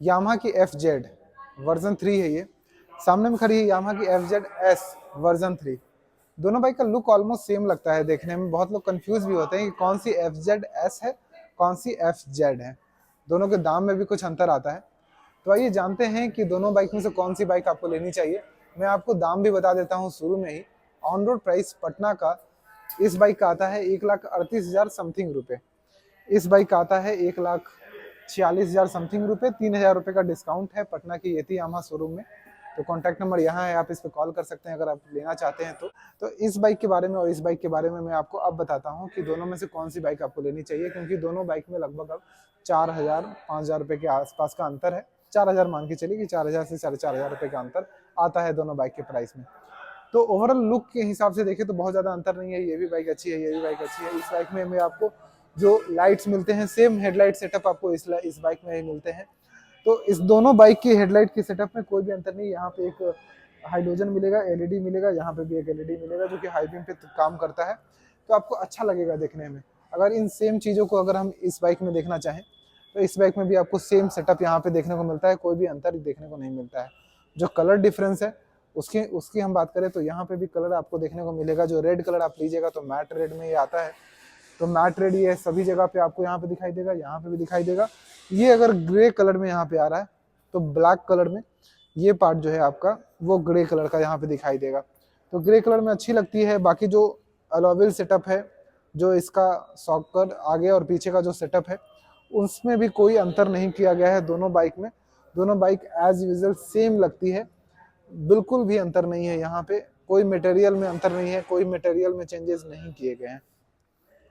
Yamaha की FZ version 3 है ये। सामने में खड़ी है यामाहा की FZS वर्जन 3। दोनों बाइक का लुक ऑलमोस्ट सेम लगता है देखने में। बहुत लोग कंफ्यूज भी होते हैं कि कौन सी FZS है, कौन सी FZ है। दोनों के दाम में भी कुछ अंतर आता है। तो आइए जानते हैं कि दोनों बाइक में से कौन सी बाइक आपको लेनी चाहिए। मैं आपको दाम भी बता देता हूँ शुरू में ही। ऑन रोड प्राइस पटना का इस बाइक का आता है 1,38,000 समथिंग रुपये। इस बाइक का आता है 1,46,000 समथिंग रुपये। 3,000 रुपये का डिस्काउंट है पटना की येती यामाहा शोरूम में। तो कॉन्टैक्ट नंबर यहाँ है, आप इस पर कॉल कर सकते हैं अगर आप लेना चाहते हैं तो इस बाइक के बारे में और इस बाइक के बारे में मैं आपको अब बताता हूँ कि दोनों में से कौन सी बाइक आपको लेनी चाहिए, क्योंकि दोनों बाइक में लगभग अब 4,000-5,000 रुपये के आसपास का अंतर है। 4,000 मान के चलिए कि 4,000 से 4,500 रुपये का अंतर आता है दोनों बाइक के प्राइस में। तो ओवरऑल लुक के हिसाब से देखें तो बहुत ज़्यादा अंतर नहीं है। ये भी बाइक अच्छी है, ये भी बाइक अच्छी है। इस बाइक में आपको जो लाइट्स मिलते हैं सेम हेडलाइट सेटअप आपको इस बाइक में ही मिलते हैं। तो इस दोनों बाइक की हेडलाइट के सेटअप में कोई भी अंतर नहीं। यहाँ पे एक हाइड्रोजन मिलेगा, एलईडी मिलेगा, यहाँ पे भी एक एलईडी मिलेगा जो कि हाई बीम पे काम करता है। तो आपको अच्छा लगेगा देखने में। अगर इन सेम चीज़ों को अगर हम इस बाइक में देखना चाहें तो इस बाइक में भी आपको सेम सेटअप यहाँ पे देखने को मिलता है, कोई भी अंतर देखने को नहीं मिलता है। जो कलर डिफरेंस है उसकी हम बात करें तो यहाँ पे भी कलर आपको देखने को मिलेगा। जो रेड कलर आप लीजिएगा तो मैट रेड में ये आता है। तो मैट रेड ये सभी जगह पे आपको यहाँ पे दिखाई देगा, यहाँ पे भी दिखाई देगा। ये अगर ग्रे कलर में यहाँ पे आ रहा है तो ब्लैक कलर में ये पार्ट जो है आपका वो ग्रे कलर का यहाँ पे दिखाई देगा। तो ग्रे कलर में अच्छी लगती है। बाकी जो अलॉय सेटअप है, जो इसका सॉकर आगे और पीछे का जो सेटअप है उसमें भी कोई अंतर नहीं किया गया है दोनों बाइक में। दोनों बाइक एज यूजुअल सेम लगती है, बिल्कुल भी अंतर नहीं है। यहाँ पे कोई मटेरियल में अंतर नहीं है, कोई मटेरियल में चेंजेस नहीं किए गए हैं।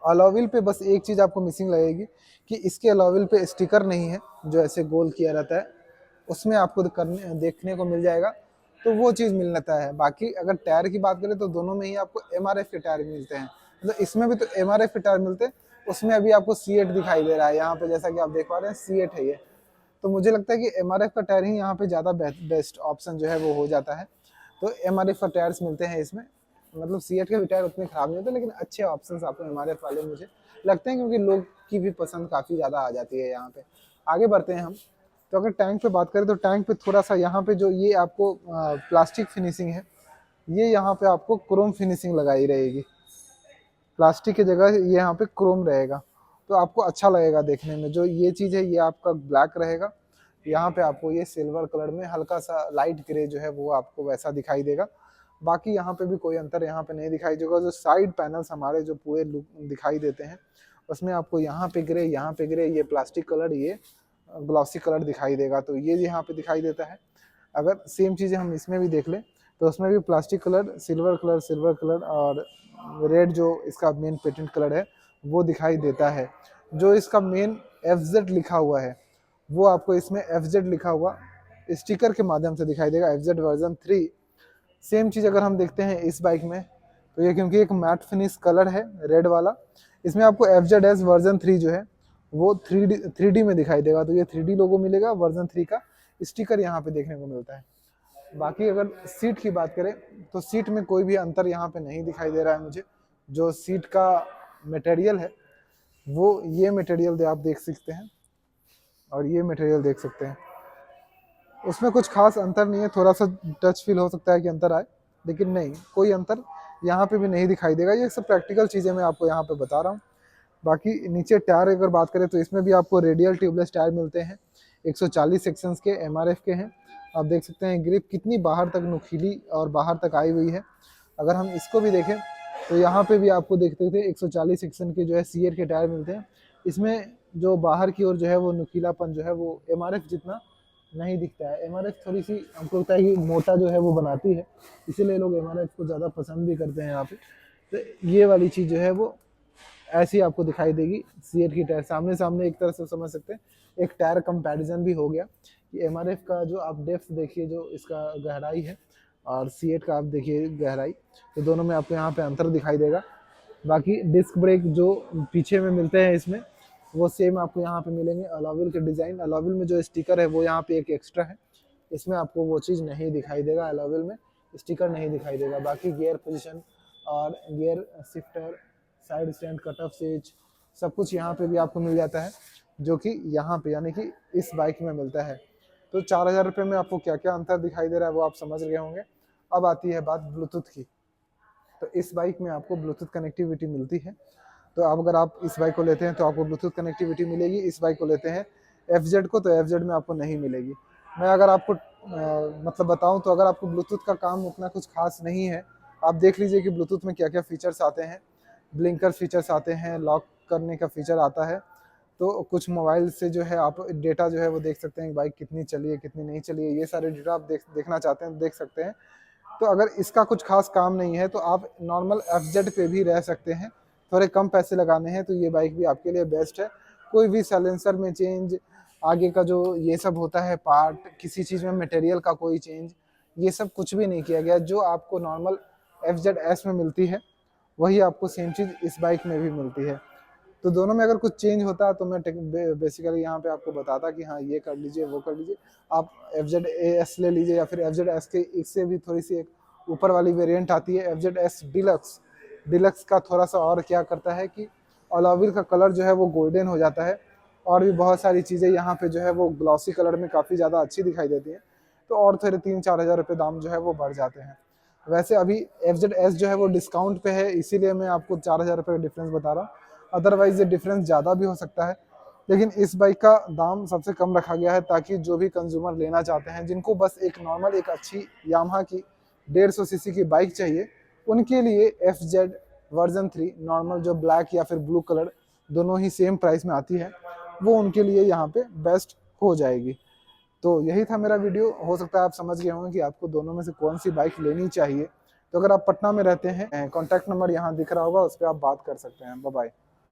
अलॉय पे बस एक चीज़ आपको मिसिंग लगेगी कि इसके अलॉय पे स्टिकर नहीं है जो ऐसे गोल किया रहता है, उसमें आपको देखने को मिल जाएगा। तो वो चीज़ मिल जाता है। बाकी अगर टायर की बात करें तो दोनों में ही आपको MRF के टायर मिलते हैं। मतलब इसमें भी तो MRF के टायर मिलते हैं, उसमें अभी आपको C8 दिखाई दे रहा है यहाँ पे, जैसा कि आप देख पा रहे हैं C8 है ये। तो मुझे लगता है कि MRF का टायर ही यहाँ पे ज़्यादा बेस्ट ऑप्शन जो है वो हो जाता है। तो MRF का टायर्स मिलते हैं इसमें। मतलब C8 के भी टायर उतने खराब नहीं होते, लेकिन अच्छे ऑप्शंस आपको MRF वाले मुझे लगते हैं, क्योंकि लोग की भी पसंद काफ़ी ज़्यादा आ जाती है यहाँ पे। आगे बढ़ते हैं हम। तो अगर टैंक पे बात करें तो टैंक पे थोड़ा सा यहाँ पे जो ये आपको प्लास्टिक फिनिशिंग है, ये यहाँ पे आपको क्रोम फिनिशिंग लगाई रहेगी। प्लास्टिक की जगह ये यहाँ पे क्रोम रहेगा, तो आपको अच्छा लगेगा देखने में। जो ये चीज़ है ये आपका ब्लैक रहेगा, यहाँ पे आपको ये सिल्वर कलर में हल्का सा लाइट ग्रे जो है वो आपको वैसा दिखाई देगा। बाकी यहाँ पे भी कोई अंतर यहाँ पे नहीं दिखाई देगा। जो साइड पैनल्स हमारे जो पूरे लुक दिखाई देते हैं उसमें आपको यहाँ पे ग्रे, यहाँ पे ग्रे, ये प्लास्टिक कलर, ये ग्लॉसी कलर दिखाई देगा। तो ये यहाँ पे दिखाई देता है। अगर सेम चीज़ें हम इसमें भी देख लें तो उसमें भी प्लास्टिक कलर, सिल्वर कलर और रेड जो इसका मेन पेटेंट कलर है वो दिखाई देता है। जो इसका मेन FZ लिखा हुआ है वो आपको इसमें FZ लिखा हुआ स्टिकर के माध्यम से दिखाई देगा, FZ वर्जन 3। सेम चीज़ अगर हम देखते हैं इस बाइक में तो ये क्योंकि एक मैट फिनिश कलर है रेड वाला, इसमें आपको FZS वर्जन 3 जो है वो 3D में दिखाई देगा। तो ये 3D लोगो मिलेगा, वर्जन 3 का स्टिकर यहाँ पे देखने को मिलता है। बाकी अगर सीट की बात करें तो सीट में कोई भी अंतर यहाँ पे नहीं दिखाई दे रहा है मुझे। जो सीट का मटेरियल है वो ये मटेरियल आप देख सकते हैं और ये मटेरियल देख सकते हैं। उसमें कुछ खास अंतर नहीं है। थोड़ा सा टच फील हो सकता है कि अंतर आए, लेकिन नहीं, कोई अंतर यहाँ पे भी नहीं दिखाई देगा। ये सब प्रैक्टिकल चीज़ें मैं आपको यहाँ पे बता रहा हूँ। बाकी नीचे टायर अगर बात करें तो इसमें भी आपको रेडियल ट्यूबलेस टायर मिलते हैं। 140 सेक्शंस के MRF के हैं। आप देख सकते हैं ग्रिप कितनी बाहर तक नुकीली और बाहर तक आई हुई है। अगर हम इसको भी देखें तो यहाँ पे भी आपको देखते थे 140 सेक्शन के जो है C8 के टायर मिलते हैं। इसमें जो बाहर की ओर जो है वो नुकीलापन जो है वो MRF जितना नहीं दिखता है। MRF थोड़ी सी हमको लगता है कि मोटा जो है वो बनाती है, इसीलिए लोग MRF को ज़्यादा पसंद भी करते हैं यहाँ पे। तो ये वाली चीज़ जो है वो ऐसी आपको दिखाई देगी। C8 की टायर सामने सामने एक तरह से समझ सकते हैं, एक टायर कंपैरिजन भी हो गया कि MRF का जो आप डेप्थ देखिए, जो इसका गहराई है, और C8 का आप देखिए गहराई, तो दोनों में आपको यहाँ पे अंतर दिखाई देगा। बाकी डिस्क ब्रेक जो पीछे में मिलते हैं इसमें वो सेम आपको यहाँ पे मिलेंगे। अलॉय के डिज़ाइन, अलॉय में जो स्टिकर है वो यहाँ पे एक एक्स्ट्रा है, इसमें आपको वो चीज़ नहीं दिखाई देगा। अलॉय में स्टिकर नहीं दिखाई देगा। बाकी गियर पोजीशन और gear shifter, side stand, cut off switch, सब कुछ यहाँ पे भी आपको मिल जाता है, जो कि यहाँ पे यानी कि इस बाइक में मिलता है। तो 4,000 रुपये में आपको क्या क्या अंतर दिखाई दे रहा है वो आप समझ गए होंगे। अब आती है बात ब्लूटूथ की। तो इस बाइक में आपको ब्लूटूथ कनेक्टिविटी मिलती है। तो अब अगर आप इस बाइक को लेते हैं तो आपको ब्लूटूथ कनेक्टिविटी मिलेगी। इस बाइक को लेते हैं FZ को, तो FZ में आपको नहीं मिलेगी। मैं अगर आपको मतलब बताऊं तो अगर आपको ब्लूटूथ का काम उतना कुछ खास नहीं है, आप देख लीजिए कि ब्लूटूथ में क्या क्या फीचर्स आते हैं। ब्लिंकर फीचर्स आते हैं, लॉक करने का फीचर आता है। तो कुछ मोबाइल से जो है आप डेटा जो है वो देख सकते हैं, बाइक कितनी चली है कितनी नहीं चली है, ये सारे डेटा आप देखना चाहते हैं देख सकते हैं। तो अगर इसका कुछ खास काम नहीं है तो आप नॉर्मल FZ पे भी रह सकते हैं। थोड़े कम पैसे लगाने हैं तो ये बाइक भी आपके लिए बेस्ट है। कोई भी साइलेंसर में चेंज, आगे का जो ये सब होता है पार्ट, किसी चीज़ में मटेरियल का कोई चेंज, ये सब कुछ भी नहीं किया गया। जो आपको नॉर्मल FZ में मिलती है वही आपको सेम चीज़ इस बाइक में भी मिलती है। तो दोनों में अगर कुछ चेंज होता तो मैं बेसिकली यहाँ पे आपको बताता कि हाँ ये कर लीजिए वो कर लीजिए। आप FZ ले लीजिए, या फिर FZ के इससे भी थोड़ी सी एक ऊपर वाली वेरिएंट आती है FZ डिलक्स। डिलक्स का थोड़ा सा और क्या करता है कि अलॉय का कलर जो है वो गोल्डन हो जाता है, और भी बहुत सारी चीज़ें यहाँ पे जो है वो ग्लॉसी कलर में काफ़ी ज़्यादा अच्छी दिखाई देती हैं। तो और थोड़े 3-4 हज़ार रुपये दाम जो है वो बढ़ जाते हैं। वैसे अभी FZ जो है वो डिस्काउंट पे है, इसीलिए मैं आपको 4,000 रुपये का डिफरेंस बता रहा हूँ। अदरवाइज ये डिफरेंस ज़्यादा भी हो सकता है, लेकिन इस बाइक का दाम सबसे कम रखा गया है ताकि जो भी कंज्यूमर लेना चाहते हैं, जिनको बस एक नॉर्मल एक अच्छी यामाहा की 150 सीसी की बाइक चाहिए, उनके लिए FZ वर्जन 3 नॉर्मल जो ब्लैक या फिर ब्लू कलर दोनों ही सेम प्राइस में आती है, वो उनके लिए यहाँ पे बेस्ट हो जाएगी। तो यही था मेरा वीडियो। हो सकता है आप समझ गए होंगे कि आपको दोनों में से कौन सी बाइक लेनी चाहिए। तो अगर आप पटना में रहते हैं, कॉन्टैक्ट नंबर यहाँ दिख रहा होगा, उस पर आप बात कर सकते हैं। Bye bye.